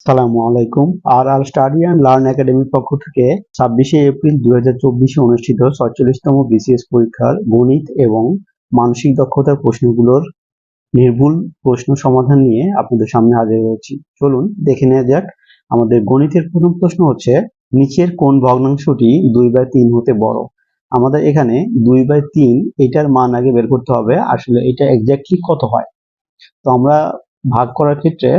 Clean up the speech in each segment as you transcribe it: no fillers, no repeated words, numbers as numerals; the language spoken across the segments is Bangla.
আসসালামু আলাইকুম। আর আর স্টাডি অ্যান্ড লার্ন একাডেমির পক্ষ থেকে 26শে এপ্রিল 2024 অনুষ্ঠিত ৪৬তম বিসিএস পরীক্ষার গণিত এবং মানসিক দক্ষতার প্রশ্নগুলোর নির্ভুল প্রশ্ন সমাধান নিয়ে আপনাদের সামনে হাজির হয়েছি। চলুন দেখে নেওয়া যাক। আমাদের গণিতের প্রথম প্রশ্ন হচ্ছে, নিচের কোন ভগ্নাংশটি 2/3 হতে বড়? আমাদের এখানে 2/3 এটার মান আগে বের করতে হবে, আসলে এটা এক্স্যাক্টলি কত হয়। তো আমরা ভাগ করার ক্ষেত্রে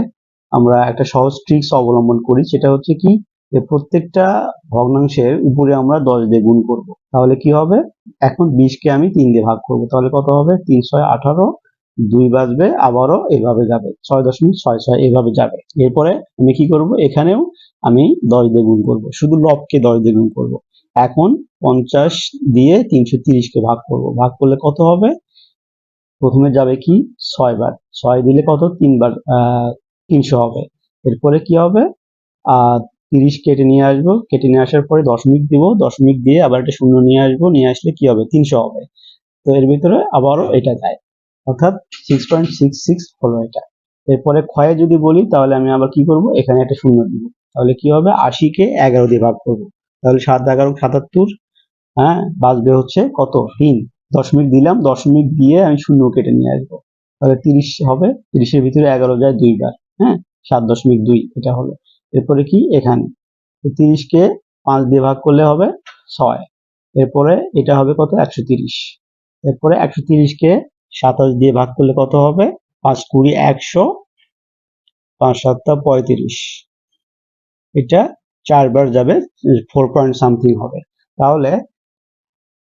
আমরা একটা সহজ ট্রিক্স অবলম্বন করি, সেটা হচ্ছে কি, যে প্রত্যেকটা ভগ্নাংশের উপরে আমরা 10 দিয়ে গুণ করব। তাহলে কি হবে, এখন 20 কে আমি 3 দিয়ে ভাগ করব, তাহলে কত হবে, 3 6 18, 2 বাজবে, আবারও এভাবে যাবে 6.66 এভাবে যাবে। এরপরে আমি কি করব, এখানেও আমি 10 দিয়ে গুণ করব, শুধু লবকে 10 দিয়ে গুণ করব। এখন 50 দিয়ে 330 কে ভাগ করব, ভাগ করলে কত হবে, প্রথমে যাবে কি 6 বার, 6 দিলে কত, 3 বার 300 হবে। এরপরে কি হবে, 30 কেটে নিয়ে আসবো, কেটে নিয়ে আসার পরে দশমিক দিব, দশমিক দিয়ে আবার একটা শূন্য নিয়ে আসবো, নিয়ে আসলে কি হবে, 300 হবে। তো এর ভিতরে আবারও এটা যায়, অর্থাৎ 6.66 হলো এটা। এরপরে ক্ষয়ে যদি বলি, তাহলে আমি আবার কি করব, এখানে একটা শূন্য দিব, তাহলে কি হবে, 80 কে 11 দিয়ে ভাগ করব, তাহলে 7 11 77। হ্যাঁ, বাঁচবে হচ্ছে কত, 3। দশমিক দিলাম, দশমিক দিয়ে আমি শূন্য কেটে নিয়ে আসবো, তাহলে 30 হবে। 30-এর ভিতরে 11 যায় 2 বার। হ্যাঁ, 7.2 এটা হলো। এরপরে কি, এখানে 30 কে 5 দিয়ে ভাগ করলে হবে 6। এরপরে এটা হবে কত, 130। এরপরে 130 কে 27 দিয়ে ভাগ করলে কত হবে, 5 20 100, 5 7 35। এটা 4 বার যাবে, 4 পয়েন্ট সামথিং হবে। তাহলে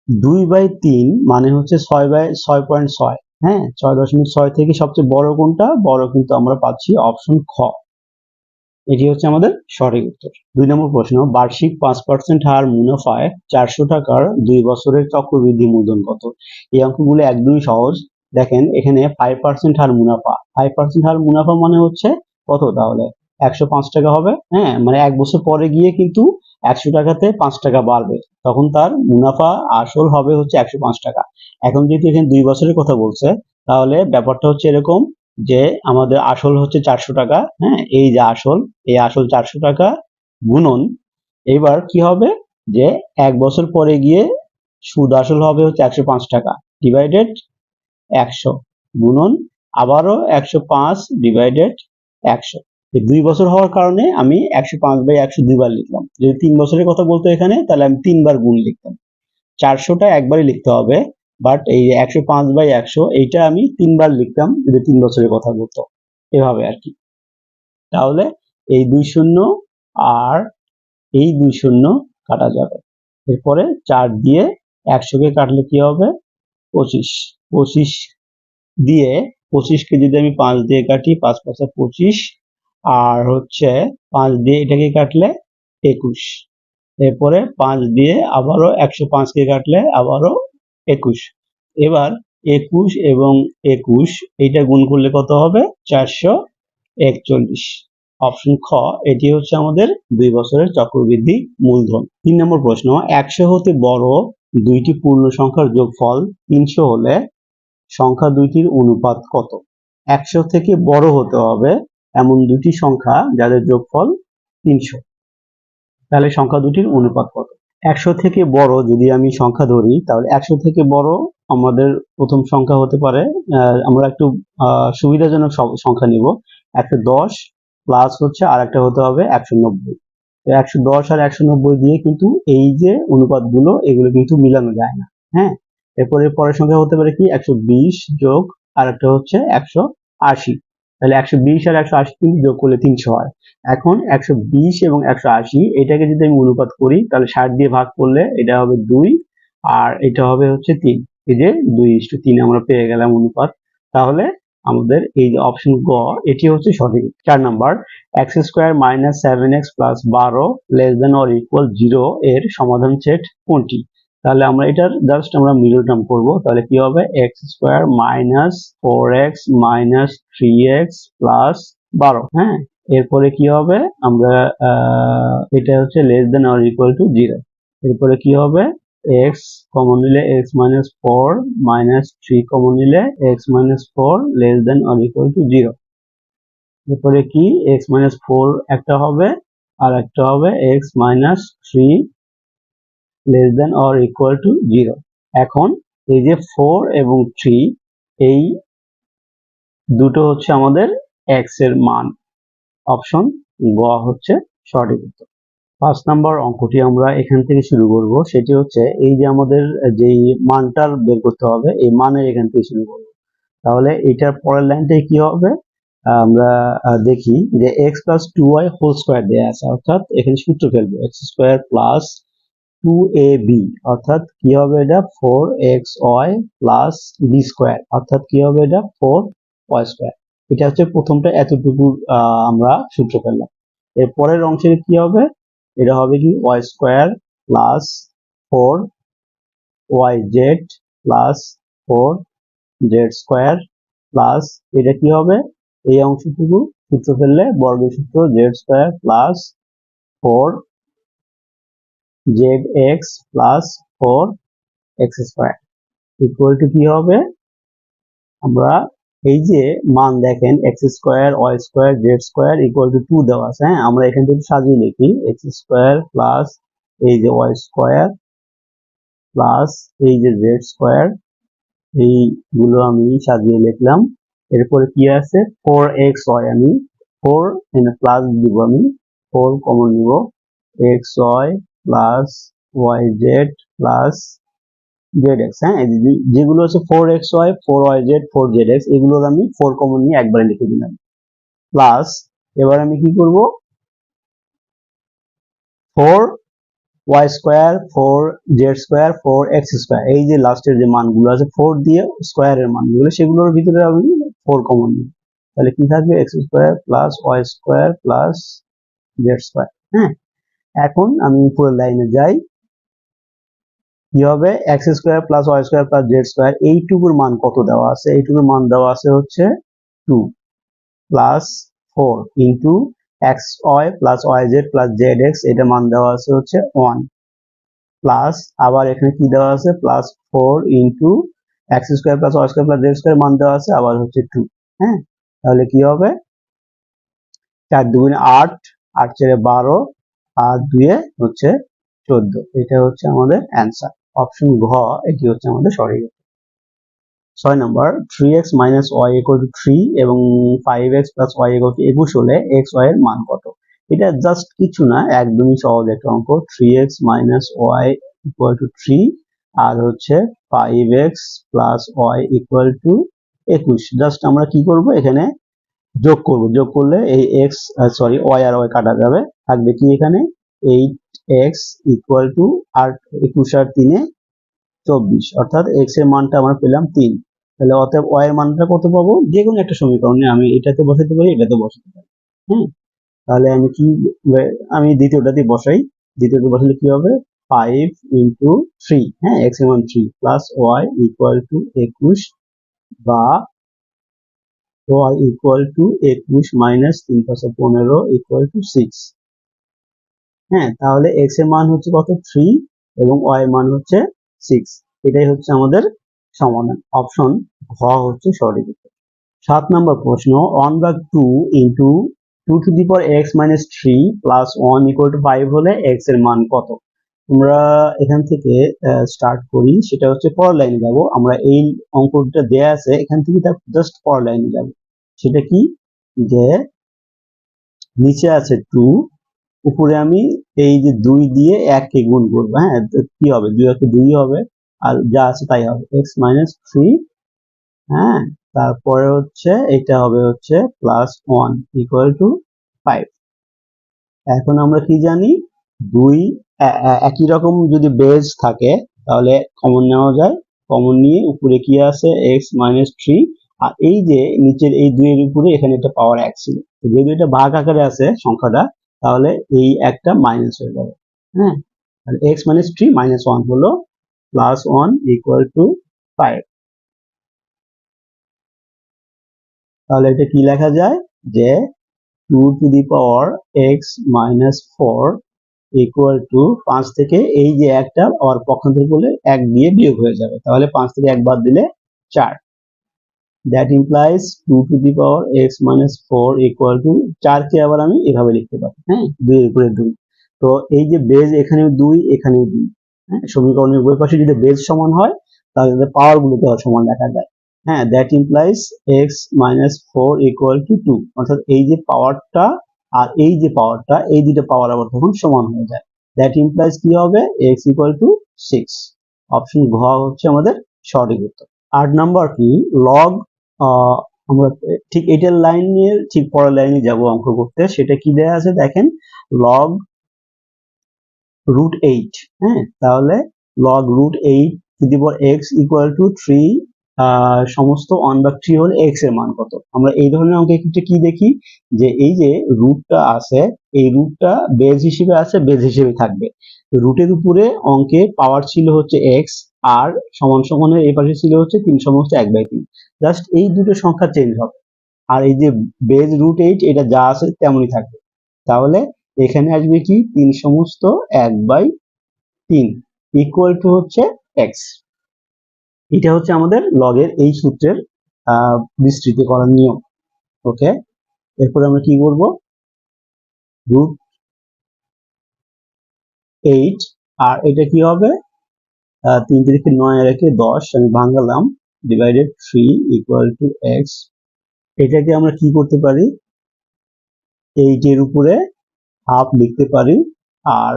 2/3 মানে হচ্ছে 6/6.6। হ্যাঁ, 6.6 থেকে সবচেয়ে বড় কোনটা, বড় কিন্তু আমরা পাচ্ছি অপশন খ, এটি হচ্ছে আমাদের সঠিক উত্তর। 2 নম্বর প্রশ্ন, বার্ষিক 5% হার মুনাফায় 400 টাকার 2 বছরের চক্রবৃদ্ধি মূলধন কত? এই অঙ্কগুলো একদমই সহজ। দেখেন এখানে 5% হার মুনাফা, 5% হার মুনাফা মানে হচ্ছে কত, তাহলে 105 টাকা হবে। হ্যাঁ, মানে 1 বছর পরে গিয়ে কিন্তু 100 টাকাতে 5 টাকা বাড়বে, তখন তার মুনাফা আসল হবে হচ্ছে 105 টাকা। এখন যেহেতু এখানে 2 বছরের কথা বলছে, তাহলে ব্যাপারটা হচ্ছে এরকম, যে আমাদের আসল হচ্ছে 400 টাকা। হ্যাঁ, এই যে আসল, এই আসল 400 টাকা গুণন, এবার কি হবে, যে 1 বছর পরে গিয়ে সুদ আসল হবে হচ্ছে 105 টাকা, ডিভাইডেড 100, গুণন আবারও 105 ডিভাইডেড 100। 2 বছর হওয়ার কারণে আমি 105/100 দুইবার লিখলাম। যদি 3 বছরের কথা বলতো এখানে, তাহলে আমি 3 বার গুণ লিখতাম। 400টা একবারই লিখতে হবে, বাট এই 105/100 এইটা আমি 3 বার লিখতাম যদি 3 বছরের কথা বলতো, এভাবে আর কি। তাহলে এই 2 শূন্য আর এই 2 শূন্য কাটা যাবে। এরপরে 4 দিয়ে 100 কে কাটলে কি হবে, 25। 25 দিয়ে 25 কে যদি আমি 5 দিয়ে কাটি, 5 5 25, আর হচ্ছে 5 দিয়ে এটাকে কাটলে 21। এরপরে 5 দিয়ে আবারও 105 কে কাটলে আবারও 21। এবার 21 এবং 21 এইটা গুণ করলে কত হবে, 441। অপশন খ, এটি হচ্ছে আমাদের 2 বছরের চক্রবৃদ্ধি মূলধন। 3 নম্বর প্রশ্ন, 100 হতে বড় দুইটি পূর্ণ সংখ্যার যোগফল 300 হলে সংখ্যা দুইটির অনুপাত কত? 100 থেকে বড় হতে হবে এমন দুটি সংখ্যা যাদের যোগফল 300, তাহলে সংখ্যা দুটির অনুপাত কত? 100 থেকে বড় যদি আমি সংখ্যা ধরি, তাহলে 100 থেকে বড় আমাদের প্রথম সংখ্যা হতে পারে, আমরা একটু সুবিধাজনক সংখ্যা নিব, 110 প্লাস হচ্ছে আর একটা হতে হবে 190। 110 আর 190 দিয়ে কিন্তু এই যে অনুপাতগুলো, এগুলো কিন্তু মিলানো যায় না। হ্যাঁ, এরপরে পরের সংখ্যা হতে পারে কি, 120 যোগ আর একটা হচ্ছে 180। তাহলে 120 আর 180 কিন্তু যোগ করলে 300 হয়। এখন 120 এবং 180 এটাকে যদি আমি অনুপাত করি, তাহলে 60 দিয়ে ভাগ করলে এটা হবে 2, আর এটা হবে হচ্ছে 3। এই যে 2:3 আমরা পেয়ে গেলাম অনুপাত। তাহলে আমাদের এই যে অপশন গ, এটি হচ্ছে সঠিক। 4 number, x² - 7x + 12 less than or equal 0 এর সমাধান সেট কোনটি? তাহলে আমরা এটার জাস্ট আমরা মিডল টার্ম করব, তাহলে কি হবে, x² - 4x - 3x + 12। হ্যাঁ, এরপরে কি হবে, আমরা এটা হচ্ছে less than or equal to 0। এরপরে কি হবে, x কমন নিলে x - 4 - 3 কমন নিলে x - 4 less than or equal to 0। এরপরে কি x মাইনাস 4 একটা হবে, আর একটা হবে x minus 3 less than or equal to 0। এখন এই যে 4 এবং 3 এই দুটো হচ্ছে আমাদের x এর মান। অপশন গ হচ্ছে সঠিক উত্তর। 5 নাম্বার অঙ্কটি আমরা এখান থেকে শুরু করব। সেটি হচ্ছে এই যে আমাদের যেই মানটার বের করতে হবে, এই মানের এখান থেকে শুরু করব। তাহলে এটার পরের লাইনটাই কি হবে, আমরা দেখি যে x plus 2y whole square দেওয়া আছে, অর্থাৎ এখানে সূত্র ফেলবো x স্কোয়ার প্লাস 2ab, অর্থাৎ কি হবে এটা 4xy প্লাস b স্কোয়ার, অর্থাৎ কি হবে এটা 4y স্কোয়ার। এটা হচ্ছে প্রথমটা, এতটুকু আমরা সূত্র ফেললাম। এর পরের অংশের কি হবে, এটা হবে কি y square plus 4yz plus 4z square plus এটা কি হবে, এই অংশটুকু সূত্র ফেললে বর্গের সূত্র z square plus 4zx plus 4x square equal to কি হবে, আমরা এই যে মান দেখেন x square y square z square equal to 2 দেওয়া আছে। হ্যাঁ, আমরা এখান থেকে সাজিয়ে লিখি x স্কোয়ার প্লাস এই যে y স্কোয়ার প্লাস এই যে z স্কোয়ার, এইগুলো আমি সাজিয়ে লিখলাম। এরপরে কি আছে 4xy, আমি 4 এখানে প্লাস দিব, আমি 4 কমন নিব, xy plus yz plus zx। হ্যাঁ, যেগুলো হচ্ছে 4xy 4yz 4zx, এগুলোর আমি 4 কমন নিয়ে একবারে লিখে দিলাম। প্লাস এবার আমি কি করব, 4y square 4z square 4x square, এই যে লাস্টের যে মানগুলো আছে 4 দিয়ে স্কোয়ারের মানগুলো, সেগুলোর ভিতরে আমি 4 কমন নিই। তাহলে কি থাকবে x square plus y square plus z square. হ্যাঁ, এখন আমি পুরো লাইনে যাই, কি হবে x square plus y square plus z square, এইটুকুর মান কত দেওয়া আছে, এইটুকুর মান দেওয়া আছে হচ্ছে 2 plus 4 into xy plus yz plus zx, এটা মান দেওয়া আছে হচ্ছে 1 প্লাস আবার এখানে কি দেওয়া আছে plus 4 into x square plus y square plus z square মান দেওয়া আছে আবার হচ্ছে 2। হ্যাঁ, তাহলে কি হবে 4 দুগুণে 8, 8 চেরে 12 আর 2 হচ্ছে 14। এটা হচ্ছে আমাদের অ্যান্সার, অপশন ঘ এটি হচ্ছে আমাদের সঠিক। 6 নম্বর 3x minus y equal to 3 এবং 5x plus y equal to 21 হলে x y এর মান কত। এটা জাস্ট কিছু না, একদমই সহজ একটা অঙ্ক। 3x minus y equal to 3 আর হচ্ছে 5x plus y equal to 21। Just আমরা কি করব, এখানে যোগ করব, যোগ করলে এই x সরি y আর y কাটা যাবে, থাকবে কি এখানে 8x ইকুয়াল টু আর 21 আর 3 24, অর্থাৎ x এর মানটা আমরা পেলাম 3। তাহলে অতএব y এর মানটা কত পাবো, যে কোনো একটা সমীকরণে আমি এটাতে বসাতে পারি, এটাতে বসাতে পারি। হ্যাঁ, তাহলে আমি কি, আমি দ্বিতীয়টাতে বসাই, দ্বিতীয়তে বসালে কি হবে 5 ইন্টু 3, হ্যাঁ x এর মান 3 প্লাস y ইকুয়াল টু 21 বা y equal to 21 minus 3 5 15 equal to 6। হ্যাঁ, তাহলে x এর মান হচ্ছে কত 3 এবং y এর মান হচ্ছে 6। এটাই হচ্ছে আমাদের সমাধান, অপশন ঘ হচ্ছে সঠিক উত্তর। 7 নম্বর প্রশ্ন 1/2 into 2 to the power x minus 3 plus 1 equal to 5 হলে x এর মান কত। আমরা এখান থেকে স্টার্ট করি, সেটা হচ্ছে পরের লাইনে যাব। আমরা এই অঙ্কটা দেয়া আছে, এখান থেকে জাস্ট পরের লাইনে যাব। সেটা কি, যে নিচে আছে 2, উপরে আমি এই যে 2 দিয়ে 1 কে গুণ করব। হ্যাঁ, কি হবে 2 একে 2 হবে, আর যা আছে তাই হবে x মাইনাস 3। হ্যাঁ, তারপরে হচ্ছে এটা হবে হচ্ছে প্লাস 1 ইকুয়াল টু 5। এখন আমরা কি জানি, 2 একই রকম যদি বেজ থাকে তাহলে কমন নেওয়া যায়, কমন নিয়ে উপরে কি আছে x মাইনাস 3, আর এই যে নিচের এই 2 এর উপরে এখানে একটা পাওয়ার 1 ছিল, যেহেতু এটা ভাগ আকারে আছে সংখ্যাটা, তাহলে এই একটা মাইনাস হয়ে যাবে। হ্যাঁ, তাহলে x মাইনাস 3 মাইনাস 1 হলো প্লাস 1 ইকুয়াল টু 5। তাহলে এটা কি লেখা যায়, যে 2 to the power x minus 4 equal to 5 থেকে এই যে একটা আবার পক্ষান্তর করলে 1 দিয়ে বিয়োগ হয়ে যাবে, তাহলে 5 থেকে 1 বাদ দিলে 4। That implies 2 to the power x - 4 equal to 4 কে আবার আমি এভাবে লিখতে পারি, হ্যাঁ 2 এর উপরে 2। তো এই যে বেজ এখানেও 2 এখানেও 2, হ্যাঁ সমীকরণের উভয় পাশে যদি বেজ সমান হয় তাহলে পাওয়ার গুলোকে সমান লেখা যায়, হ্যাঁ that implies x - 4 equal to 2, অর্থাৎ এই যে পাওয়ারটা আর এই যে পাওয়ারটা এই দুটো পাওয়ার আবার তখন সমান হয়ে যায়। দ্যাট ইমপ্লাইজ কি হবে x ইকুয়াল টু 6। অপশন ঘ হচ্ছে আমাদের সঠিক উত্তর। 8 নাম্বার কি লগ, আমরা ঠিক এটার লাইনের ঠিক পরের লাইনে যাব অঙ্ক করতে। সেটা কি দেয়া আছে দেখেন, লগ √8, হ্যাঁ তাহলে log √8 to the power x equal to 3, সমস্ত 1/3 হলে x এর মান কত। আমরা এই ধরনের অঙ্কের ক্ষেত্রে কি দেখি যে এই যে রুটটা আছে এই রুটটা বেজ হিসেবে আছে, বেজ হিসেবে থাকবে। রুটের উপরে অঙ্কে পাওয়ার ছিল হচ্ছে x আর সমান সমানের এই পাশে ছিল হচ্ছে 3 সমস্ত 1/3, জাস্ট এই দুটো সংখ্যা চেঞ্জ হবে আর এই যে বেজ √8 এটা যা আছে তেমনই থাকবে। তাহলে এখানে আসবে কি 3 সমস্ত 1/3 ইকুয়াল টু হচ্ছে x। এটা হচ্ছে আমাদের লগের এই সূত্রের বিস্তৃত করার নিয়ম। ওকে, এরপরে আমরা কি করব, √8 আর এটা কি হবে 3 3 9 রেখে 10 আমি ভাঙালাম, ডিভাইডেড 3 ইকুয়াল টু x। এটাকে আমরা কি করতে পারি 8 এর উপরে হাফ লিখতে পারি আর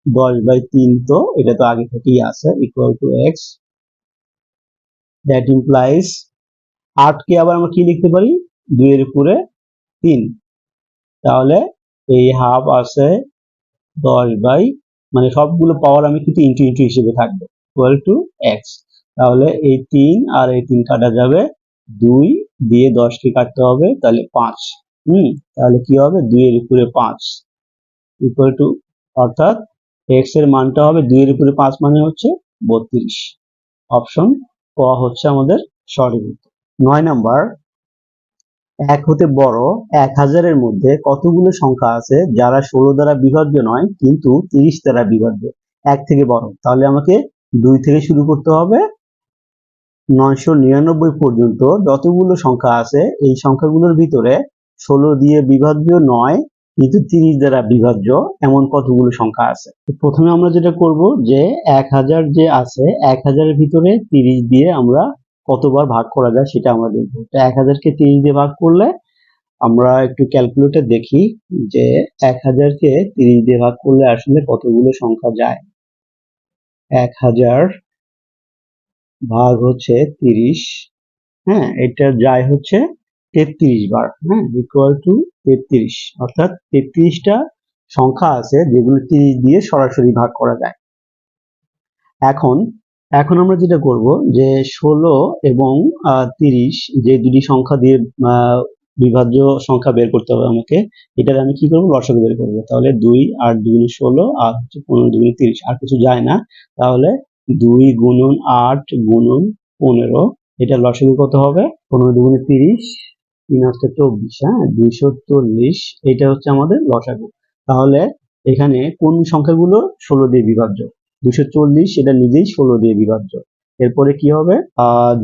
10/3 তো এটা তো আগে থেকেই আছে equal to x। That implies 8 কে আবার আমরা কি লিখতে পারি 2 এর উপরে 3, তাহলে এই হাফ আছে 10 মানে সবগুলো পাওয়ার আমি কিন্তু ইনটু ইনটু হিসেবে থাকবে ইকুয়াল টু x। তাহলে এই 3 আর এই 3 কাটা যাবে, 2 দিয়ে 10 কে কাটতে হবে তাহলে 5, তাহলে কি হবে 2 এর উপরে 5 ইকুয়াল টু, অর্থাৎ x এর মানটা হবে 2 এর উপরে 5 মানে হচ্ছে 32। অপশন ক হচ্ছে আমাদের সঠিক উত্তর। 9 নাম্বার, 1 হতে বড় 1000 এর মধ্যে কতগুলো সংখ্যা আছে যারা 16 দ্বারা বিভাজ্য নয় কিন্তু 30 দ্বারা বিভাজ্য। 1 থেকে বড়, তাহলে আমাকে 2 থেকে শুরু করতে হবে 999 পর্যন্ত যতগুলো সংখ্যা আছে এই সংখ্যাগুলোর ভিতরে 16 দিয়ে বিভাজ্য নয় কিন্তু 30 দ্বারা বিভাজ্য এমন কতগুলো সংখ্যা আছে। প্রথমে আমরা যেটা করব যে 1000 যে আছে 1000 এর ভিতরে 30 দিয়ে আমরা কতবার ভাগ করা যায় সেটা আমরা দেখব। তো 1000 কে 30 দিয়ে ভাগ করলে আমরা একটু ক্যালকুলেটর দেখি যে 1000 কে 30 দিয়ে ভাগ করলে আসলে কতগুলো সংখ্যা যায়। 1000 ভাগ হচ্ছে 30, হ্যাঁ এটা যায় হচ্ছে 33 বার, হ্যাঁ ইকুয়াল টু 33, অর্থাৎ 33টা সংখ্যা আছে যেগুলো 30 দিয়ে সরাসরি ভাগ করা যায়। এখন এখন আমরা যেটা করব যে 16 এবং 30 যে দুটি সংখ্যা দিয়ে বিভাজ্য সংখ্যা বের করতে হবে আমাকে, এটার আমি কি করব লসাগু বের করব। তাহলে 2 8 2 16 আর হচ্ছে 15 2 30, আর কিছু যায় না, তাহলে 2 গুণন 8 গুণন 15, এটা লসাগু কত হবে 15 2 30, 3 8 24, হ্যাঁ 240, এটা হচ্ছে আমাদের লসাগু। তাহলে এখানে কোন সংখ্যাগুলো 16 দিয়ে বিভাজ্য, 240 এটা নিজেই 16 দিয়ে বিভাজ্য। এরপরে কি হবে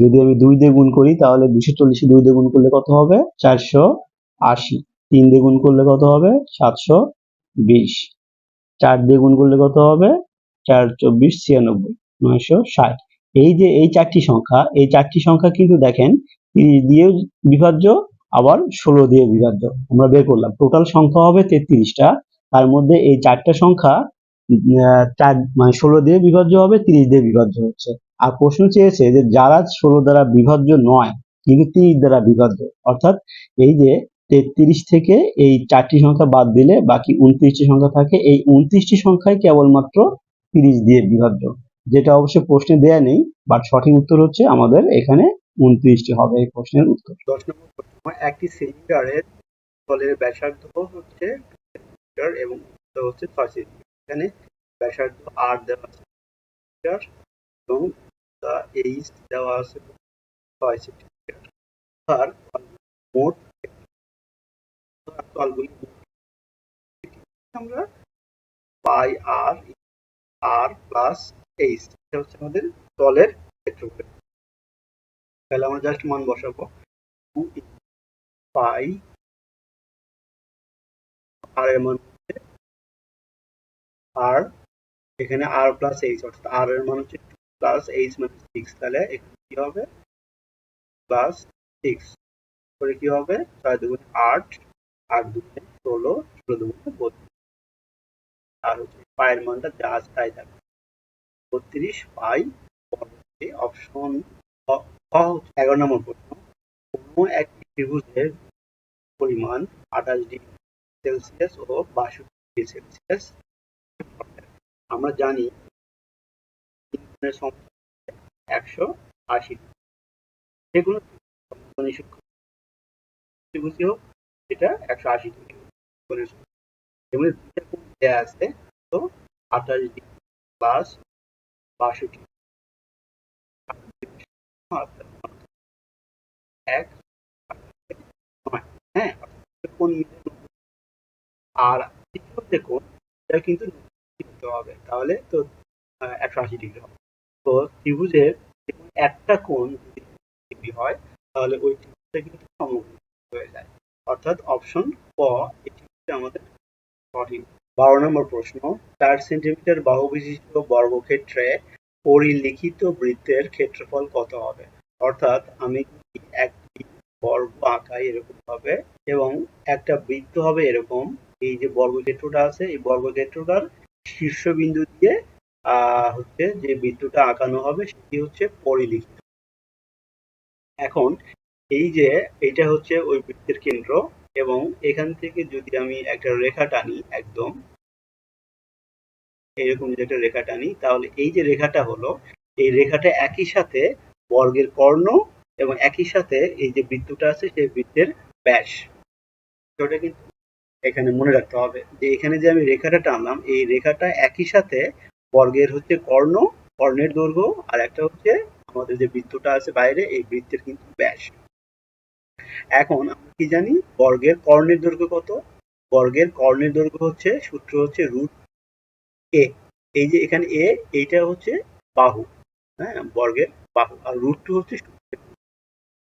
যদি আমি 2 দিয়ে গুণ করি তাহলে 240 2 দিয়ে গুণ করলে কত হবে 480, 3 দিয়ে গুণ করলে কত হবে 720, 4 দিয়ে গুণ করলে কত হবে 4 24 96, 960। এই যে এই চারটি সংখ্যা, এই চারটি সংখ্যা কিন্তু দেখেন 30 দিয়ে বিভাজ্য আবার 16 দিয়ে বিভাজ্য। আমরা বের করলাম টোটাল সংখ্যা হবে 33টা, তার মধ্যে এই চারটা সংখ্যা মানে 16 দিয়ে বিভাজ্য হবে, 30 দিয়ে বিভাজ্য হচ্ছে। আর প্রশ্ন চেয়েছে যে যারা 16 দ্বারা বিভাজ্য নয় কিন্তু 30 দ্বারা বিভাজ্য, অর্থাৎ এই যে 33 থেকে এই চারটি সংখ্যা বাদ দিলে বাকি 29টি সংখ্যা থাকে, এই 29টি সংখ্যাই কেবলমাত্র 30 দিয়ে বিভাজ্য, যেটা অবশ্য প্রশ্নে দেয়া নেই, বাট সঠিক উত্তর হচ্ছে আমাদের এখানে 29টি হবে এই প্রশ্নের উত্তর। 10 নম্বর প্রশ্ন, একটি সিলিন্ডারের তলের ব্যাসার্ধ হচ্ছে এবং হচ্ছে 6 সেমি, এখানে ব্যাসার্ধ r দেওয়া আছে এবং এইচ দেওয়া আছে 6 সেন্টিমিটার। আর মোট তলগুলি আমরা পাই r প্লাস এইচ, এটা হচ্ছে আমাদের তলের ক্ষেত্রফল। তাহলে আমরা জাস্ট মান বসাবো 2 পাই আর এর মান আর এখানে আর প্লাস এইচ, অর্থাৎ আর এর মান হচ্ছে প্লাস এইচ মানে 6, তাহলে এখানে কি হবে প্লাস 6 করে কি হবে 6 দুগুণে 8, 8 দুগুণে 16, 16 দুগুণে 32, আর হচ্ছে পায়ের মানটা যা আছে তাই থাকবে 32 পাই। পরবর্তী অপশন 11 নম্বর প্রশ্ন, কোনো একটি ত্রিভুজের পরিমাণ 28 ডিগ্রি সেলসিয়াস ও 62 ডিগ্রি সেলসিয়াস। আমরা জানি তিন কোণের সংখ্যা 180 ডিগ্রি, যেকোনো ত্রিভুজই হোক এটা 180 ডিগ্রি কোণের সংখ্যা। যেমন দুইটা কোণ দেয়া আছে, তো 28 ডিগ্রি প্লাস 62 এক হ্যাঁ কোণ মিলে, আর তৃতীয় যে কোণ এটা কিন্তু করতে হবে, তাহলে তো 180 ডিগ্রি হবে। তো ত্রিভুজের একটা কোণ যদি ডিগ্রি হয় তাহলে ওই ত্রিভুজটা কিন্তু সমকোণ হয়ে যায়, অর্থাৎ অপশন ক এটি হচ্ছে আমাদের সঠিক। 12 নম্বর প্রশ্ন, 4 সেন্টিমিটার বাহু বিশিষ্ট বর্গক্ষেত্রে পরিলিখিত বৃত্তের ক্ষেত্রফল কত হবে? অর্থাৎ আমি একটি বর্গ আঁকাই এরকম ভাবে, এবং একটা বৃত্ত হবে এরকম, এই যে বর্গক্ষেত্রটা আছে এই বর্গক্ষেত্রটার শীর্ষবিন্দু দিয়ে হচ্ছে যে বৃত্তটা আঁকানো হবে সেটি হচ্ছে পরিলিখিত। এখন এই যে এটা হচ্ছে ওই বৃত্তের কেন্দ্র, এবং এখান থেকে যদি আমি একটা রেখা টানি একদম এরকম যদি একটা রেখা টানি, তাহলে এই যে রেখাটা হলো এই রেখাটা একই সাথে বর্গের কর্ণ এবং একই সাথে এই যে বৃত্তটা আছে সেই বৃত্তের ব্যাস। ওটা কিন্তু এখানে মনে রাখতে হবে যে এখানে যে আমি রেখাটা টানলাম এই রেখাটা একই সাথে বর্গের হচ্ছে কর্ণ, কর্ণের দৈর্ঘ্য, আর একটা হচ্ছে আমাদের যে বৃত্তটা আছে বাইরে এই বৃত্তের কিন্তু ব্যাস। এখন আমরা কি জানি বর্গের কর্ণের দৈর্ঘ্য কত? বর্গের কর্ণের দৈর্ঘ্য হচ্ছে সূত্র হচ্ছে রুট এ। এই যে এখানে এ এইটা হচ্ছে বাহু, হ্যাঁ বর্গের বাহু, আর রুট টু হচ্ছে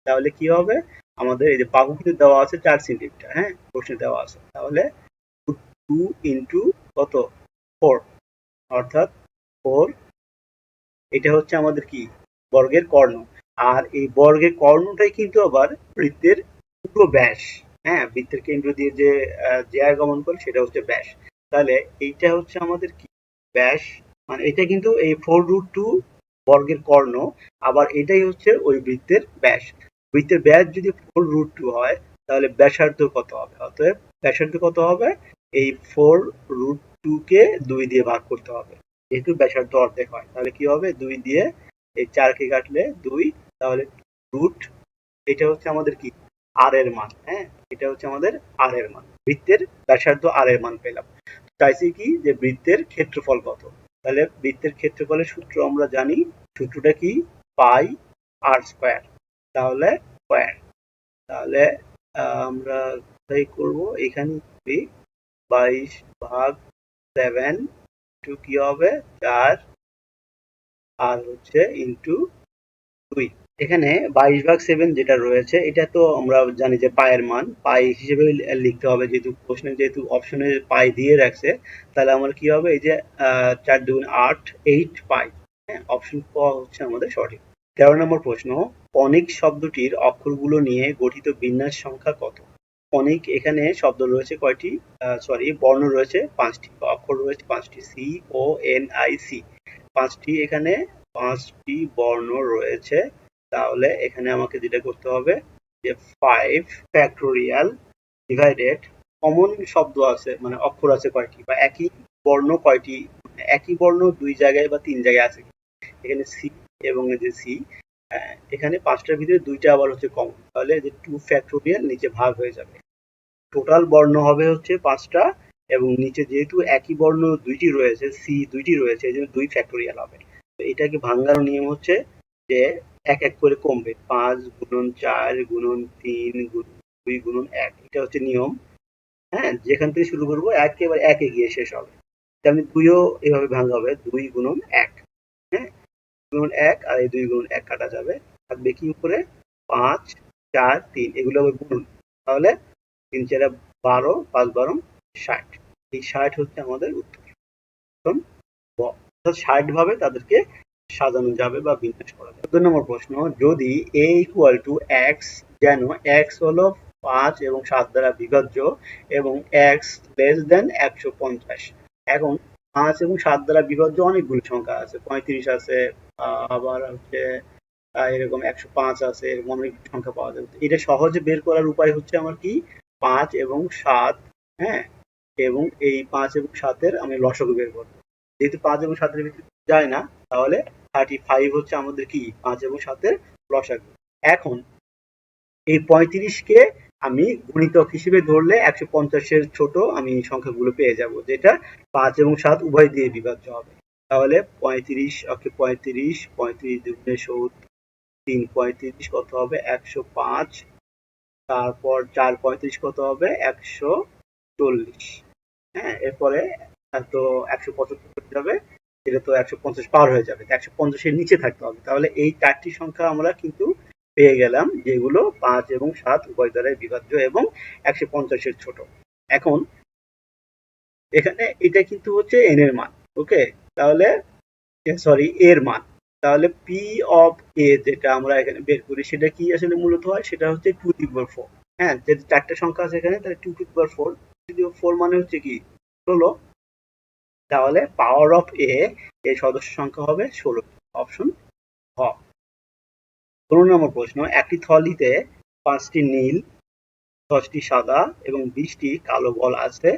তাহলে কি হবে আমাদের এই যে বাহু কিন্তু দেওয়া আছে 4 সেন্টিমিটার, হ্যাঁ প্রশ্নে দেওয়া আছে, তাহলে রুট টু ইন্টু কত 4, অর্থাৎ 4, এটা হচ্ছে আমাদের কি বর্গের কর্ণ, আর এই বর্গের কর্ণটাই কিন্তু আবার বৃত্তের পুরো ব্যাস। হ্যাঁ বৃত্তের কেন্দ্র দিয়ে যে জ্যা গমন করে সেটা হচ্ছে ব্যাস, তাহলে এইটা হচ্ছে আমাদের কি ব্যাস, মানে এটা কিন্তু এই 4√2 বর্গের কর্ণ, আবার এটাই হচ্ছে ওই বৃত্তের ব্যাস। বৃত্তের ব্যাস যদি 4√2 হয় তাহলে ব্যাসার্ধ কত হবে? অতএব ব্যাসার্ধ কত হবে এই 4√2 কে 2 দিয়ে ভাগ করতে হবে, যেহেতু ব্যাসার্ধ অর্ধেক হয় তাহলে কি হবে 2 দিয়ে এই 4 কে কাটলে 2, তাহলে রুট এটা হচ্ছে আমাদের কি আর এর মান, হ্যাঁ এটা হচ্ছে আমাদের আর এর মান, বৃত্তের ব্যাসার্ধ আর এর মান পেলাম। চাইছি কি যে বৃত্তের ক্ষেত্রফল কত, তাহলে বৃত্তের ক্ষেত্রফলের সূত্র আমরা জানি, সূত্রটা কি পাই আর স্কয়ার, তাহলে স্কয়ার, তাহলে আমরা কোথায় করব এখানে 22/7 টু কি হবে 4 আর হচ্ছে ইন্টু 2। এখানে 22/7 যেটা রয়েছে এটা তো আমরা জানি যে পায়ের মান, পাই হিসেবে লিখতে হবে, যেহেতু প্রশ্নে যেহেতু অপশনে পাই দিয়ে রাখছে, তাহলে আমার কি হবে এই যে 4 2 8 8 পাই, হ্যাঁ অপশন ক হচ্ছে আমাদের সঠিক। 13 নম্বর প্রশ্ন, কনিক শব্দটির অক্ষরগুলো নিয়ে গঠিত বিন্যাস সংখ্যা কত? কনিক এখানে শব্দ রয়েছে কয়টি, সরি বর্ণ রয়েছে 5টি, অক্ষর রয়েছে 5টি, C O N I C 5টি, এখানে 5টি বর্ণ রয়েছে, তাহলে এখানে আমাকে যেটা করতে হবে যে 5 ফ্যাক্টোরিয়াল ডিভাইডেড কমন শব্দ আছে মানে অক্ষর আছে কয়টি, বা একই বর্ণ কয়টি, একই বর্ণ 2 জায়গায় বা 3 জায়গায় আছে, এখানে সি এবং এই যে সি, এখানে 5টার ভিতরে 2টা আবার হচ্ছে কমন, তাহলে যে 2 ফ্যাক্টোরিয়াল নিচে ভাগ হয়ে যাবে, টোটাল বর্ণ হবে হচ্ছে 5টা, এবং নিচে যেহেতু একই বর্ণ 2টি রয়েছে, সি 2টি রয়েছে, এই জন্য 2 ফ্যাক্টোরিয়াল হবে। তো এটাকে ভাঙার নিয়ম হচ্ছে যে এক এক করে কমবে, 5 গুণন 4 গুণন 3 গুণন 2 গুণন 1, এটা হচ্ছে নিয়ম। হ্যাঁ যেখান থেকে শুরু করবো একেবারে একে গিয়ে শেষ হবে, তেমনি 2ও এভাবে ভাঙা হবে 2 গুণন 1, হ্যাঁ গুণন 1 আর এই 2 গুণন 1 কাটা যাবে, থাকবে কি উপরে 5 4 3 এগুলো আবার গুণন, তাহলে 3 4 12 5 12 60। এই 60 হচ্ছে আমাদের উত্তর। এখন অর্থাৎ 60 ভাবে তাদেরকে সাজানো যাবে বা বিন্যাস করা যাবে। 14 নম্বর প্রশ্ন, যদি a ইকুয়াল টু x, যেন x হলো 5 এবং 7 দ্বারা বিভাজ্য এবং x লেস দেন 150। এখন 5 এবং 7 দ্বারা বিভাজ্য অনেকগুলো সংখ্যা আছে, 35 আছে, আবার হচ্ছে এরকম 105 আছে, এরকম অনেক সংখ্যা পাওয়া যাবে। এটা সহজে বের করার উপায় হচ্ছে আমার কি 5 এবং 7, হ্যাঁ, এবং এই 5 এবং 7 এর আমি লসাগু বের করব। যেহেতু 5 এবং 7 এর ভিতরে যায় না, তাহলে 35 হচ্ছে আমাদের কি 5 এবং 7 এর লসাগু। এখন এই 35 কে আমি গুণিতক হিসেবে ধরলে 150 এর ছোট আমি সংখ্যাগুলো পেয়ে যাব, যেটা 5 এবং 7 উভয় দিয়ে বিভাজ্য হবে। তাহলে 35, ওকে 35, 35 দুগুণে 70, 3 35 কত হবে 105, তারপর 4 35 কত হবে 140, হ্যাঁ, এরপরে তো 175 হয়ে যাবে, এটা তো 150 পার হয়ে যাবে, 150 এর নিচে থাকতে হবে। তাহলে এই 4টি সংখ্যা আমরা কিন্তু পেয়ে গেলাম, যেগুলো 5 এবং 7 উভয় দ্বারাই বিভাজ্য এবং 150 এর ছোট। এখন এখানে এটা কিন্তু হচ্ছে n এর মান, ওকে, তাহলে সরি এর মান। তাহলে পি অফ এ যেটা আমরা এখানে বের করি সেটা কি আসলে মূলত হয়, সেটা হচ্ছে 2^4। হ্যাঁ, যে 4টে সংখ্যা আছে এখানে, তাহলে 2^4, 2^4 মানে হচ্ছে কি 16। তাহলে পাওয়ার অফ এ এর সদস্য সংখ্যা হবে 16, অপশন হ। 15 নম্বর প্রশ্ন, একটি থলিতে 5টি নীল, 10টি সাদা এবং 20টি কালো বল আছে।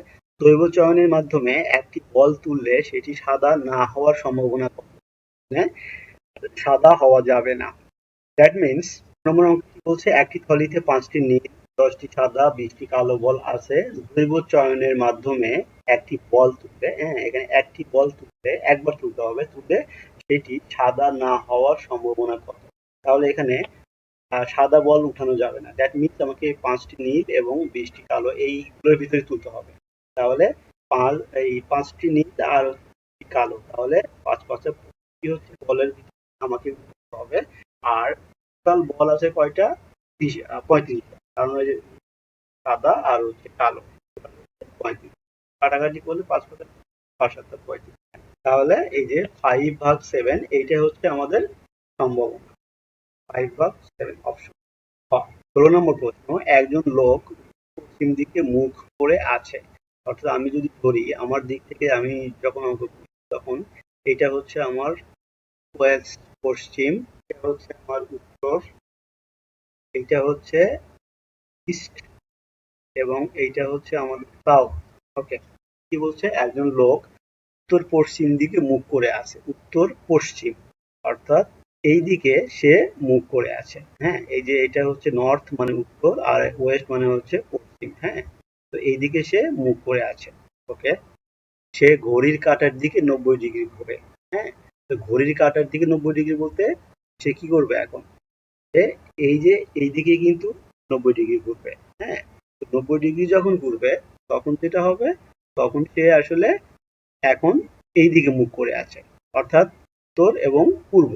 দৈব চয়নের মাধ্যমে একটি বল তুললে সেটি সাদা না হওয়ার সম্ভাবনা কত? হ্যাঁ, সাদা হওয়া যাবে না। দ্যাট মিনস নম্বর অঙ্ক কি বলছে, একটি থলিতে 5টি নীল, 10টি সাদা, 20টি কালো বল আছে। দৈব চয়নের মাধ্যমে একটি বল তুললে, হ্যাঁ, এখানে একটি বল তুললে একবার তুলতে হবে, তুললে সেটি সাদা না হওয়ার সম্ভাবনা কত? তাহলে এখানে সাদা বল উঠানো যাবে না। দ্যাট মিনস আমাকে 5টি নীল এবং 20টি কালো এইগুলোর ভিতরে তুলতে হবে। তাহলে এই 5টি নীল আর কালো, তাহলে 5 5 কি হচ্ছে বলের ভিতরে আমাকে তুলতে হবে। আর টোটাল বল আছে কয়টা, 35টা, কারণ ওই যে সাদা আর হচ্ছে কালো 35, কাটাকাটি করলে 5 5 5 7 35। তাহলে এই যে 5/7 এইটা হচ্ছে আমাদের সম্ভাবনা, 5/7 অপশন। 16 নম্বর প্রশ্ন, একজন লোক পশ্চিম দিকে মুখ করে আছে। অর্থাৎ আমি যদি ধরি আমার দিক থেকে, আমি যখন অঙ্ক করি তখন এটা হচ্ছে আমার ওয়েস্ট, পশ্চিম, এটা হচ্ছে আমার উত্তর, এটা হচ্ছে ইস্ট এবং এইটা হচ্ছে আমাদের সাউথ। ওকে, কি বলছে, একজন লোক উত্তর পশ্চিম দিকে মুখ করে আছে, উত্তর পশ্চিম, অর্থাৎ এই দিকে সে মুখ করে আছে। হ্যাঁ, এই যে এটা হচ্ছে নর্থ মানে উত্তর আর ওয়েস্ট মানে হচ্ছে পশ্চিম। হ্যাঁ, তো এই দিকে সে মুখ করে আছে। ওকে, সে ঘড়ির কাঁটার দিকে 90 ডিগ্রি ঘুরে। হ্যাঁ, তো ঘড়ির কাঁটার দিকে 90 ডিগ্রি বলতে সে কি করবে এখন, সে এই যে এই দিকে কিন্তু 90 ডিগ্রি ঘুরবে। হ্যাঁ, 90 ডিগ্রি যখন ঘুরবে তখন যেটা হবে, তখন সে আসলে এখন এই দিকে মুখ করে আছে, অর্থাৎ উত্তর এবং পূর্ব।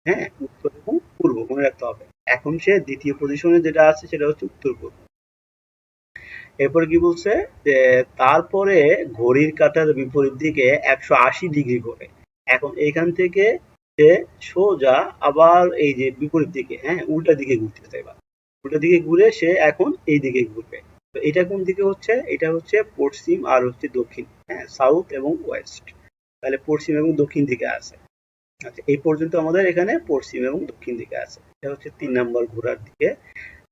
হ্যাঁ, উত্তর এবং পূর্ব মনে রাখতে হবে। এখন সে দ্বিতীয় পজিশনে যেটা আছে সেটা হচ্ছে উত্তর পূর্ব। এরপরে কি বলছে, যে তারপরে ঘড়ির কাঁটার বিপরীত দিকে 180 ডিগ্রি ঘোরে। এখন এইখান থেকে সে সোজা আবার এই যে বিপরীত দিকে, হ্যাঁ, উল্টা দিকে ঘুরতেছে। এবার উল্টা দিকে ঘুরে সে এখন এই দিকে ঘুরবে। তো এটা কোন দিকে হচ্ছে, এটা হচ্ছে পশ্চিম আর হচ্ছে দক্ষিণ, হ্যাঁ, সাউথ এবং ওয়েস্ট। তাহলে পশ্চিম এবং দক্ষিণ দিকে আছে। আচ্ছা, এই পর্যন্ত আমাদের এখানে পশ্চিম এবং দক্ষিণ দিকে আছে। এটা হচ্ছে 3 নম্বর ঘোরার দিকে।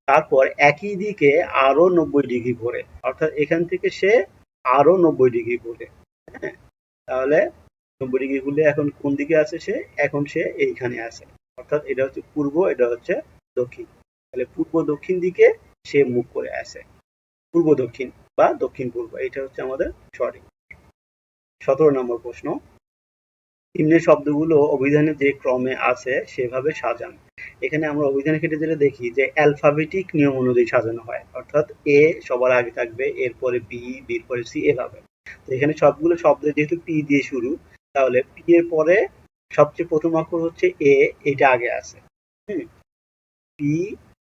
তারপর একই দিকে আরো 90 ডিগ্রি ঘোরে, অর্থাৎ এখান থেকে সে আরো 90 ডিগ্রি ঘুরে। হ্যাঁ, তাহলে 90 ডিগ্রি ঘুরলে এখন কোন দিকে আছে সে, এখন সে এইখানে আছে, অর্থাৎ এটা হচ্ছে পূর্ব, এটা হচ্ছে দক্ষিণ। তাহলে পূর্ব দক্ষিণ দিকে সে মুখ করে আছে, পূর্ব দক্ষিণ বা দক্ষিণ পূর্ব, এটা হচ্ছে আমাদের সঠিক। 17 নম্বর প্রশ্ন, নিম্নের শব্দগুলো অভিধানে যে ক্রমে আছে সেভাবে সাজান। এখানে আমরা অভিধানের ক্ষেত্রে যেটা দেখি যে অ্যালফাবেটিক নিয়ম অনুযায়ী সাজানো হয়, অর্থাৎ এ সবার আগে থাকবে, এরপরে বি, বির পরে সি, এভাবে। তো এখানে সবগুলো শব্দ যেহেতু পি দিয়ে শুরু, তাহলে পি এর পরে সবচেয়ে প্রথম অক্ষর হচ্ছে এ, এটা আগে আছে। হুম, পি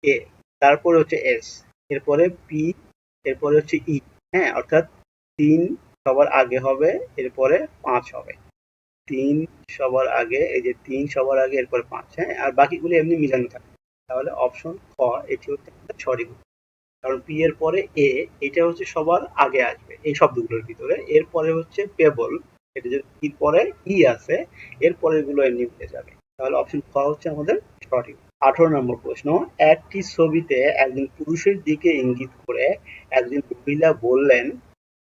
এ, তারপরে হচ্ছে এস, এরপরে পি, এরপরে হচ্ছে ই। হ্যাঁ, অর্থাৎ 3 সবার আগে হবে, এরপরে 5 হবে। 3 সবার আগে, এই যে 3 সবার আগে, এরপরে 5। হ্যাঁ, আর বাকিগুলো এমনি মিলানো থাকে। তাহলে অপশন খ এটি হচ্ছে সঠিক। কারণ পি এর পরে এ, এটা হচ্ছে সবার আগে আসবে এই শব্দগুলোর ভিতরে। এরপরে হচ্ছে পেবল, এটা যদি পির পরে ই আছে, এরপরে গুলো এমনি মিলে যাবে। তাহলে অপশন খ হচ্ছে আমাদের সঠিক। 18 নম্বর প্রশ্ন, একটি ছবিতে একজন পুরুষের দিকে ইঙ্গিত করে একজন মহিলা বললেন,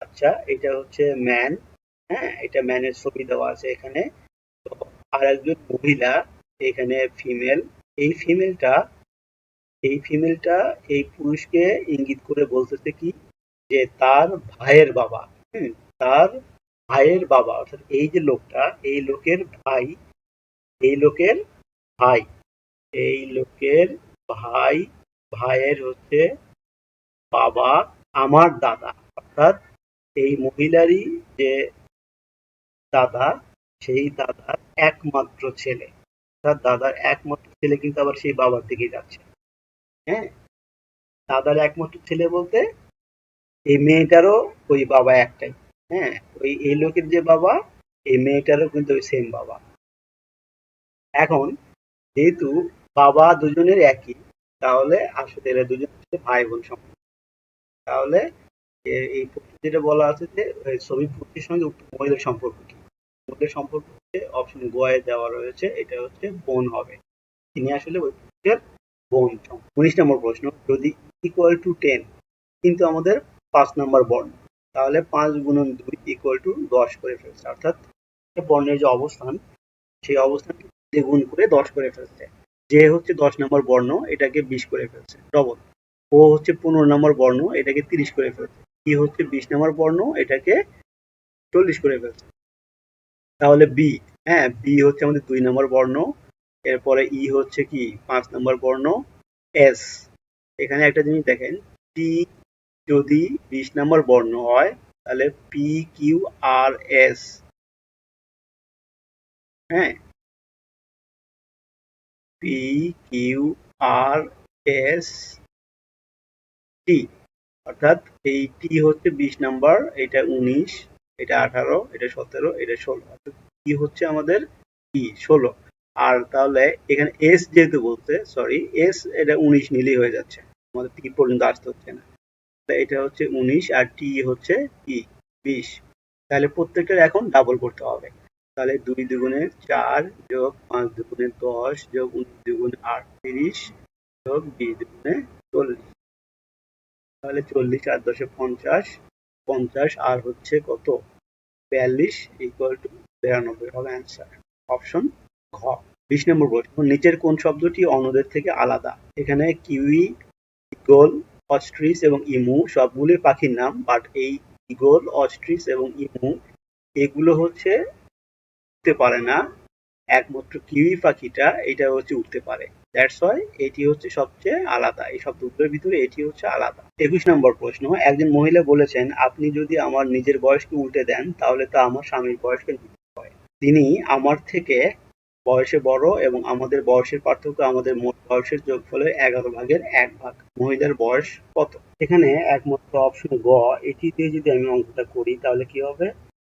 আচ্ছা এটা হচ্ছে ম্যান। হ্যাঁ, এটা ম্যানের ছবি দেওয়া আছে এখানে। তো আর একজন মহিলা এখানে ফিমেল। এই ফিমেলটা এই পুরুষকে ইঙ্গিত করে বলতেছে কি, যে তার ভাইয়ের বাবা। হুম, তার ভাইয়ের বাবা, অর্থাৎ এই যে লোকটা, এই লোকের ভাই, এই লোকের ভাই, এই লোকের ভাই, ভাইয়ের হচ্ছে বাবা আমার দাদা। অর্থাৎ এই মহিলারই যে দাদা, সেই দাদার একমাত্র ছেলে। অর্থাৎ দাদার একমাত্র ছেলে কিন্তু আবার সেই বাবার দিকেই যাচ্ছে। হ্যাঁ, দাদার একমাত্র ছেলে বলতে এই মেয়েটারও ওই বাবা একটাই। হ্যাঁ, ওই এই লোকের যে বাবা, এই মেয়েটারও কিন্তু ওই সেম বাবা। এখন যেহেতু বাবা দুজনের একই, তাহলে আসলে এরা দুজন হচ্ছে ভাই বোন সম্পর্ক। তাহলে এই যেটা বলা আছে যে ছবি পুরুষের সঙ্গে উক্ত মহিলার সম্পর্ক কি, মহিলার সম্পর্ক হচ্ছে অপশন গোয়ায় দেওয়া রয়েছে, এটা হচ্ছে বোন হবে। তিনি আসলে ওই পুরুষের বোন। 19 নম্বর প্রশ্ন, যদি ইকুয়াল টু 10 কিন্তু আমাদের 5 নম্বর বর্ণ, তাহলে 5 × 2 = 10 করে ফেলছে। অর্থাৎ বর্ণের যে অবস্থান, সেই অবস্থানকে দ্বিগুণ করে 10 করে ফেলছে। যে হচ্ছে 10 নম্বর বর্ণ, এটাকে 20 করে ফেলছে, ডবল। ও হচ্ছে 15 নম্বর বর্ণ, এটাকে 30 করে ফেলছে। ই হচ্ছে 20 নম্বর বর্ণ, এটাকে 40 করে ফেলছে। তাহলে বি, হ্যাঁ বি হচ্ছে আমাদের 2 নম্বর বর্ণ, এরপরে ই হচ্ছে কি 5 নম্বর বর্ণ, এস। এখানে একটা জিনিস দেখেন, টি যদি 20 নম্বর বর্ণ হয়, তাহলে পি কিউ আর এস। হ্যাঁ, P Q R S T, অর্থাৎ এই টি হচ্ছে 20 নম্বর, এটা 19, এটা 18, এটা 17, এটা 16, অর্থাৎ টি হচ্ছে আমাদের ই 16। আর তাহলে এখানে এস যেহেতু বলছে, সরি এস, এটা 19 নিলেই হয়ে যাচ্ছে, আমাদের টি পর্যন্ত আসতে হচ্ছে না। এটা হচ্ছে 19 আর টি হচ্ছে কি 20। তাহলে প্রত্যেকটার এখন ডাবল করতে হবে। তাহলে 2 দুগুণে 4 যোগ 5 দুগুণে 10 যোগ 19 দুগুণে 38 যোগ 20 দুগুণে 40। তাহলে 40 আর 10 50, 50 আর হচ্ছে কত 42 = 92 হবে অ্যান্সার। অপশন ঘ। 20 নম্বর প্রশ্ন, নিচের কোন শব্দটি অন্যদের থেকে আলাদা? এখানে কিউই, ঈগল, অস্ট্রিচ এবং ইমু সবগুলি পাখির নাম, বাট এই ঈগল, অস্ট্রিচ এবং ইমু এগুলো হচ্ছে উড়তে পারে না। একমাত্র কিউই পাখিটা এটা হচ্ছে উঠতে পারে। দ্যাটস ওয়াই এটি হচ্ছে সবচেয়ে আলাদা, এই শব্দগুলোর ভিতরে এটি হচ্ছে আলাদা। 21 নম্বর প্রশ্ন, একজন মহিলা বলেছেন, আপনি যদি আমার নিজের বয়সকে উল্টে দেন তাহলে তা আমার স্বামীর বয়সকে নিতে হয়। তিনি আমার থেকে বয়সে বড় এবং আমাদের বয়সের পার্থক্য আমাদের মোট বয়সের যোগফলের 11/1 মহিলার বয়স কত? এখানে একমাত্র অপশন গ, এটি দিয়ে যদি আমি অঙ্কটা করি তাহলে কি হবে,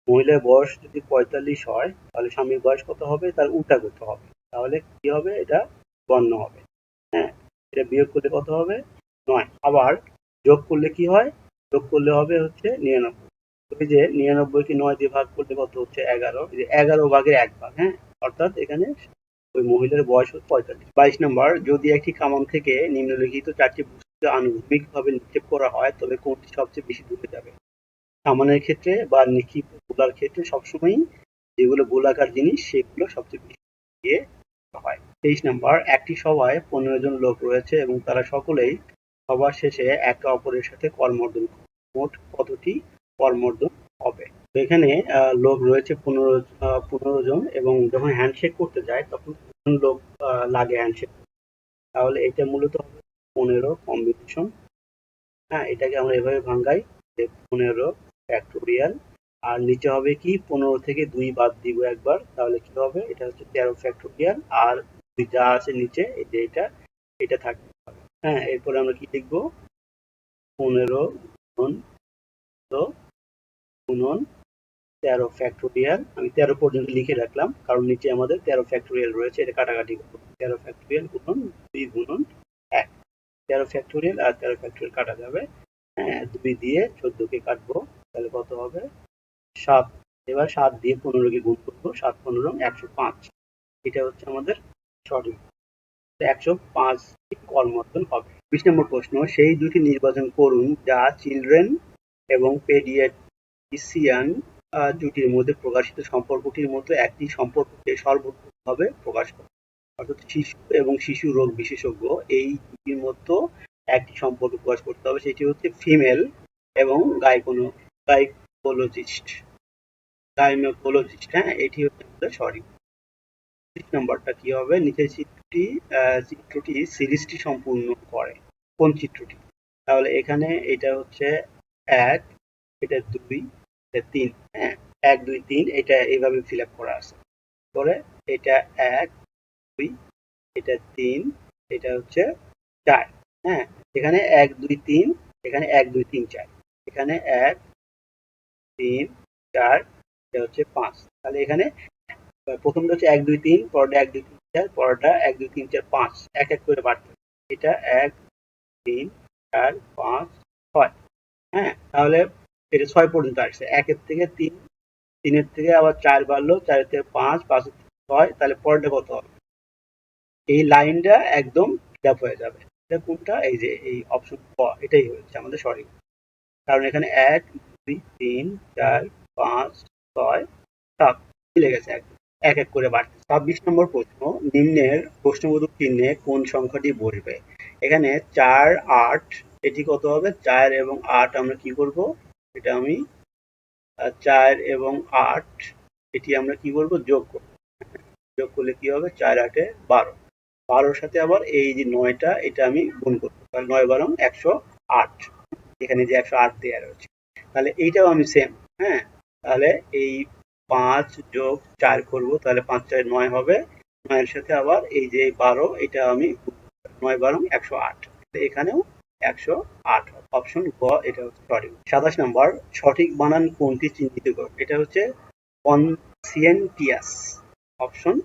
মহিলার বয়স যদি 45 হয়, তাহলে স্বামীর বয়স কত হবে, তার উল্টা করতে হবে। তাহলে কি হবে, এটা গণ্য হবে। হ্যাঁ, এটা বিয়োগ করলে কত হবে 9। আবার যোগ করলে কি হয়, যোগ করলে হবে হচ্ছে 99। ওই যে 99 কে 9 দিয়ে ভাগ করলে কত হচ্ছে 11, এই যে 11/1 হ্যাঁ, অর্থাৎ এখানে ওই মহিলার বয়স হচ্ছে 45। 22 নম্বর, যদি একটি কামান থেকে নিম্নলিখিত 4টি বস্তু আনুভূমিকভাবে নিক্ষেপ করা হয় তবে কোনটি সবচেয়ে বেশি দূরে যাবে? কামানের ক্ষেত্রে বা নিক্ষেপ গোলার ক্ষেত্রে সবসময়ই যেগুলো গোলাকার জিনিস সেগুলো সবচেয়ে বেশি দিয়ে হয়। 23 নম্বর, একটি সভায় 15 জন লোক রয়েছে এবং তারা সকলেই সবার শেষে একে অপরের সাথে করমর্দন করে। মোট কতটি করমর্দন হবে? তো এখানে লোক রয়েছে 15 জন, এবং যখন হ্যান্ডশেক করতে যায় তখন কতজন লোক লাগে হ্যান্ডশেক? তাহলে এটা মূলত হবে 15 কম্বিনেশন। হ্যাঁ, এটাকে আমরা এভাবে ভাঙাই যে 15 ফ্যাক্টোরিয়াল, আর নিচে হবে কি 15 থেকে 2 বাদ দিব একবার, তাহলে কি হবে, এটা হচ্ছে 13 ফ্যাক্টোরিয়াল, আর যা আছে নিচে এই যে এটা এটা থাকবে। হ্যাঁ, এরপরে আমরা কি লিখবো? 15 গুণন 13 ফ্যাক্টোরিয়াল। আমি 13 পর্যন্ত লিখে রাখলাম কারণ নিচে আমাদের 13 ফ্যাক্টোরিয়াল রয়েছে, এটা কাটাকাটি করবো। 13 ফ্যাক্টোরিয়াল গুণন 2 গুণন 1। 13 ফ্যাক্টোরিয়াল আর 13 ফ্যাক্টোরিয়াল কাটা যাবে। হ্যাঁ, 2 দিয়ে 14 কে কাটবো, তাহলে কত হবে? 7। এবার 7 দিয়ে 15 কে গুণ করবো, 7 15 105। এটা হচ্ছে আমাদের সঠিক। 105 কর্মরত হবে। 20 নম্বর প্রশ্ন, সেই দুটি নির্বাচন করুন যা চিলড্রেন এবং পেডিয়াট্রিশিয়ান জুটির মধ্যে প্রকাশিত সম্পর্কটির মতো একটি সম্পর্ককে সর্বোত্তমভাবে প্রকাশ করে। অর্থাৎ শিশু এবং শিশু রোগ বিশেষজ্ঞ এই দুটির মধ্যে একটি সম্পর্ক প্রকাশ করতে হবে, সেটি হচ্ছে ফিমেল এবং গাইনোকোলজিস্ট। হ্যাঁ, এটি হচ্ছে আমাদের সঠিক। 30 নম্বরটা কি হবে? নিচের চিত্রটি সিরিজটি সম্পূর্ণ করে। কোন চিত্রটি? তাহলে এখানে এটা হচ্ছে 1, এটা 2, এটা 3। হ্যাঁ, 1 2 3 এটা এইভাবে ফিল আপ করা আছে। পরে এটা 1 2, এটা 3, এটা হচ্ছে 4। হ্যাঁ, এখানে 1 2 3, এখানে 1 2 3 4, এখানে 1 3 4, এটা হচ্ছে 5। তাহলে এখানে প্রথমটা হচ্ছে 1 2 3, পরেরটা 1 2 3 4, পরেরটা 1 2 3 4 5, এক এক করে বাড়তে। এটা 1 3 4 5 6। হ্যাঁ, তাহলে এটা 6 পর্যন্ত আসছে। 1 এর থেকে 3, 3 এর থেকে আবার 4 বাড়লো, 4 এর থেকে 5, 5 এর থেকে 6, তাহলে পরেরটা কত হবে? এই লাইনটা একদম ফিল আপ হয়ে যাবে। এটা কোনটা? এই যে এই অপশন ক, এটাই হচ্ছে আমাদের সঠিক। কারণ এখানে 1 2 3 4 5 6 7 মিলে গেছে একদম। এক এক করে বাড়ছে। 26 নম্বর প্রশ্ন, নিম্নের প্রশ্নবোধক চিহ্নে কোন সংখ্যাটি বসবে? এখানে 4 8, এটি কত হবে? 4 এবং 8 আমরা কি করব? এটা আমি 4 এবং 8 এটি আমরা কি করব? যোগ করব। যোগ করলে কি হবে? 4 8 এ 12। 12 সাথে আবার এই যে 9টা, এটা আমি গুণ করব। তাহলে 9 12 108। এখানে যে 108 দেয়া রয়েছে, তাহলে এইটাও আমি সেম। হ্যাঁ, তাহলে এই 5 যোগ 4 করব, তাহলে 5 4 9 হবে। 9 এর সাথে আবার এই যে 12, এটা আমি 9 12 108। এখানেও 108 হবে। অপশন গ এটা হচ্ছে সঠিক। 27 নম্বর, সঠিক বানান কোনটি চিহ্নিত করুন? এটা হচ্ছে কনসিয়েন্টিয়াস। অপশন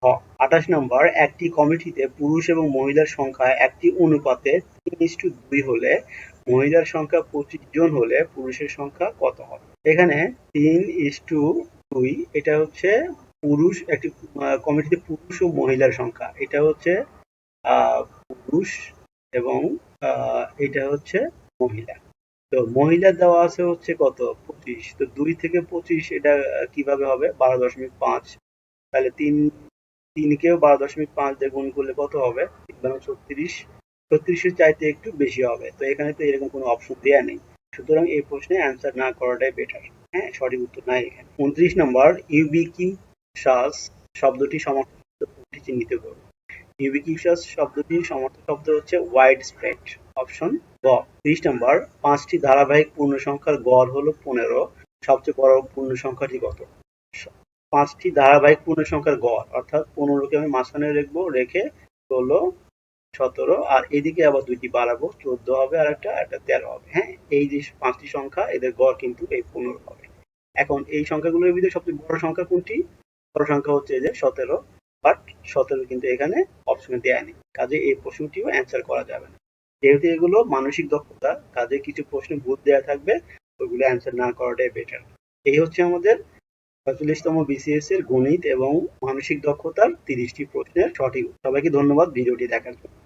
গ। 28 নম্বর, একটি কমিটিতে পুরুষ এবং মহিলার সংখ্যা একটি অনুপাতে 3:2 হলে মহিলার সংখ্যা 25 জন হলে পুরুষের সংখ্যা কত হবে? এখানে 3:2, এটা হচ্ছে পুরুষ, একটি কমিটিতে পুরুষ ও মহিলার সংখ্যা, এটা হচ্ছে পুরুষ এবং এটা হচ্ছে মহিলা। তো মহিলা দেওয়া আছে হচ্ছে কত? 25। তো 2 থেকে 25 এটা কিভাবে হবে? 12.5। তাহলে 3 কেও 12.5 দিয়ে গুণ করলে কত হবে? 3 36। 36 এর চাইতে একটু বেশি হবে। তো এখানে তো এরকম কোনো অপশন দেয়া নেই। সুতরাং এই প্রশ্নে অ্যান্সার না করাটাই বেটার। হ্যাঁ, সঠিক উত্তর নাই এখানে। 29 নম্বর, ইউবিকিউসাস শব্দটি সমর্থক শব্দটি চিহ্নিত করুন। ইউবিকিউসাস শব্দটির সমর্থক শব্দ হচ্ছে ওয়াইড স্প্রেড। অপশন গ। 30 নম্বর, 5টি ধারাবাহিক পূর্ণসংখ্যার গড় হলো 15। সবচেয়ে বড় পূর্ণসংখ্যাটি কত? 5টি ধারাবাহিক পূর্ণসংখ্যার গড়, অর্থাৎ 15 কে আমি মাঝখানে রাখবো, রেখে 16 17, আর এদিকে আবার 2টি বাড়াবো, 14 হবে আর একটা 13 হবে। হ্যাঁ, এই যে 5টি সংখ্যা, এদের গড় কিন্তু এই 15 হবে। এখন এই সংখ্যাগুলোর ভিতরে সবচেয়ে বড় সংখ্যা কোনটি? বড় সংখ্যা হচ্ছে এই যে 17, বাট 17 কিন্তু এখানে অপশনে দেয়া নেই, কাজে এই প্রশ্নটিও অ্যান্সার করা যাবে না। যেহেতু এগুলো মানসিক দক্ষতা, কাজে কিছু প্রশ্ন ভুল দেয়া থাকবে, ওইগুলো অ্যান্সার না করাটাই বেটার। এই হচ্ছে আমাদের 45তম বিসিএস এর গণিত এবং মানসিক দক্ষতার 30টি প্রশ্নের সঠিক। সবাইকে ধন্যবাদ ভিডিওটি দেখার জন্য।